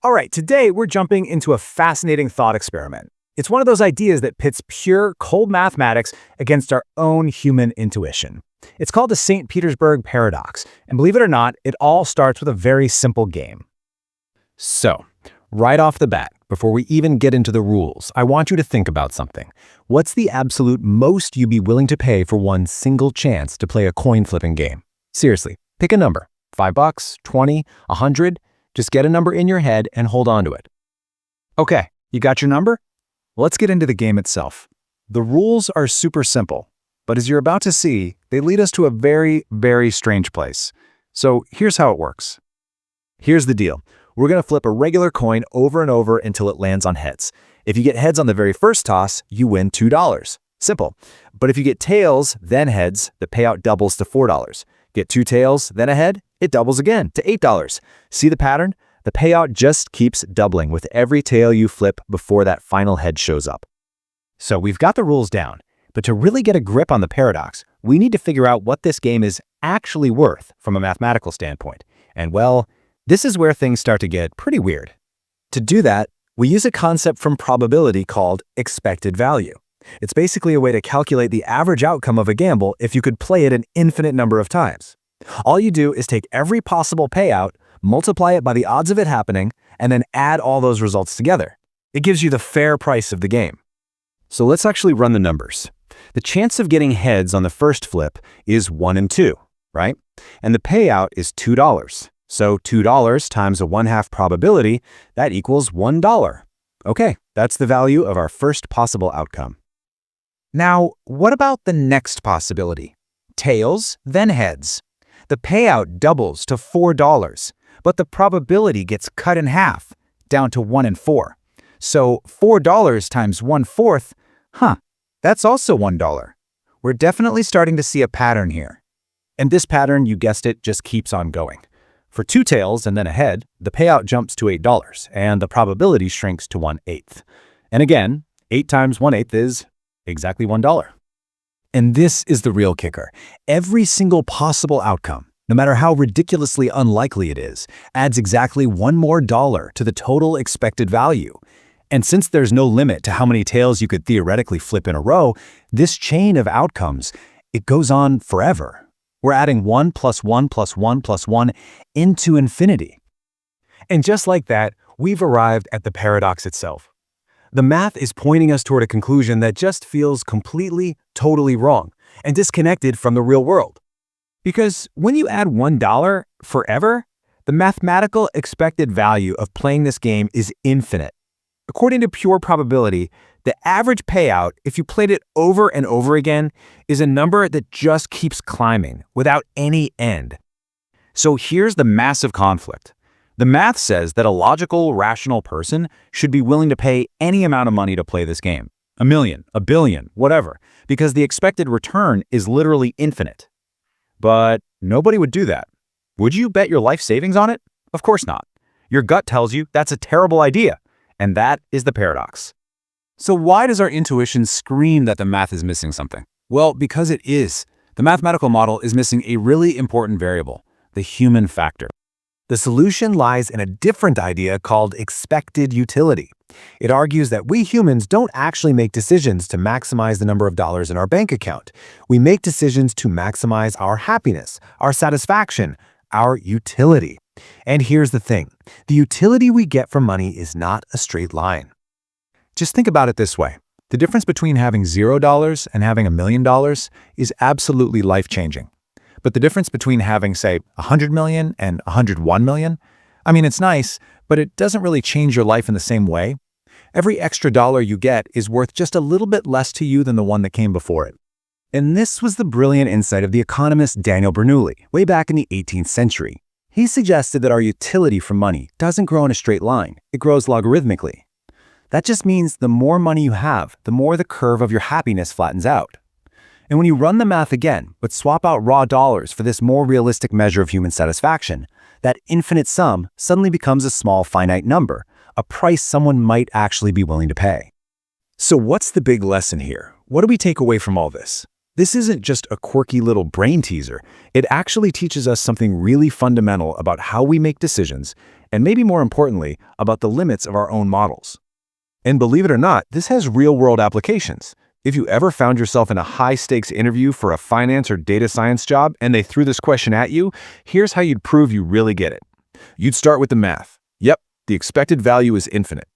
All right, today we're jumping into a fascinating thought experiment. It's one of those ideas that pits pure, cold mathematics against our own human intuition. It's called the St. Petersburg Paradox, and believe it or not, it all starts with a very simple game. So, right off the bat, before we even get into the rules, I want you to think about something. What's the absolute most you'd be willing to pay for one single chance to play a coin-flipping game? Seriously, pick a number. $5, 20, 100? Just get a number in your head and hold on to it. Okay, you got your number? Let's get into the game itself. The rules are super simple, but as you're about to see, they lead us to a very, very strange place. So here's how it works. Here's the deal. We're going to flip a regular coin over and over until it lands on heads. If you get heads on the very first toss, you win $2. Simple. But if you get tails, then heads, the payout doubles to $4. Get 2 tails, then a head, it doubles again to $8. See the pattern? The payout just keeps doubling with every tail you flip before that final head shows up. So we've got the rules down, but to really get a grip on the paradox, we need to figure out what this game is actually worth from a mathematical standpoint. And well, this is where things start to get pretty weird. To do that, we use a concept from probability called expected value. It's basically a way to calculate the average outcome of a gamble if you could play it an infinite number of times. All you do is take every possible payout, multiply it by the odds of it happening, and then add all those results together. It gives you the fair price of the game. So let's actually run the numbers. The chance of getting heads on the first flip is 1 in 2, right? And the payout is $2. So $2 times a 1/2 probability, that equals $1. Okay, that's the value of our first possible outcome. Now, what about the next possibility? Tails, then heads. The payout doubles to $4, but the probability gets cut in half, down to 1 in 4. So $4 times 1/4, that's also $1. We're definitely starting to see a pattern here. And this pattern, you guessed it, just keeps on going. For 2 tails and then a head, the payout jumps to $8, and the probability shrinks to 1/8. And again, 8 times 1/8 is exactly $1. And this is the real kicker. Every single possible outcome, no matter how ridiculously unlikely it is, adds exactly $1 more to the total expected value. And since there's no limit to how many tails you could theoretically flip in a row, this chain of outcomes, it goes on forever. We're adding 1 plus 1 plus 1 plus 1 into infinity. And just like that, we've arrived at the paradox itself. The math is pointing us toward a conclusion that just feels completely, totally wrong and disconnected from the real world. Because when you add $1 forever, the mathematical expected value of playing this game is infinite. According to pure probability, the average payout, if you played it over and over again, is a number that just keeps climbing without any end. So here's the massive conflict. The math says that a logical, rational person should be willing to pay any amount of money to play this game. $1 million, $1 billion, whatever, because the expected return is literally infinite. But nobody would do that. Would you bet your life savings on it? Of course not. Your gut tells you that's a terrible idea, and that is the paradox. So why does our intuition scream that the math is missing something? Well, because it is. The mathematical model is missing a really important variable, the human factor. The solution lies in a different idea called expected utility. It argues that we humans don't actually make decisions to maximize the number of dollars in our bank account. We make decisions to maximize our happiness, our satisfaction, our utility. And here's the thing. The utility we get from money is not a straight line. Just think about it this way. The difference between having $0 and having $1 million is absolutely life-changing. But the difference between having, say, 100 million and 101 million, I mean, it's nice, but it doesn't really change your life in the same way. Every extra dollar you get is worth just a little bit less to you than the one that came before it. And this was the brilliant insight of the economist Daniel Bernoulli way back in the 18th century. He suggested that our utility from money doesn't grow in a straight line. It grows logarithmically. That just means the more money you have, the more the curve of your happiness flattens out. And when you run the math again, but swap out raw dollars for this more realistic measure of human satisfaction, that infinite sum suddenly becomes a small finite number, a price someone might actually be willing to pay. So what's the big lesson here? What do we take away from all this? This isn't just a quirky little brain teaser. It actually teaches us something really fundamental about how we make decisions, and maybe more importantly, about the limits of our own models. And believe it or not, this has real-world applications. If you ever found yourself in a high-stakes interview for a finance or data science job and they threw this question at you, here's how you'd prove you really get it. You'd start with the math. Yep, the expected value is infinite.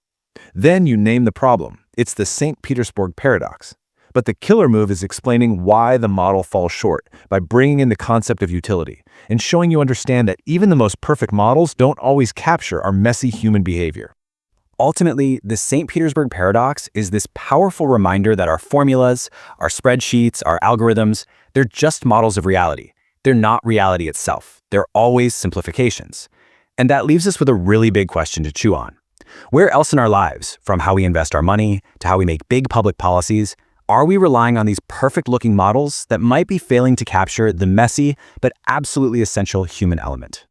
Then you name the problem. It's the St. Petersburg Paradox. But the killer move is explaining why the model falls short by bringing in the concept of utility and showing you understand that even the most perfect models don't always capture our messy human behavior. Ultimately, the St. Petersburg Paradox is this powerful reminder that our formulas, our spreadsheets, our algorithms, they're just models of reality. They're not reality itself. They're always simplifications. And that leaves us with a really big question to chew on. Where else in our lives, from how we invest our money to how we make big public policies, are we relying on these perfect-looking models that might be failing to capture the messy but absolutely essential human element?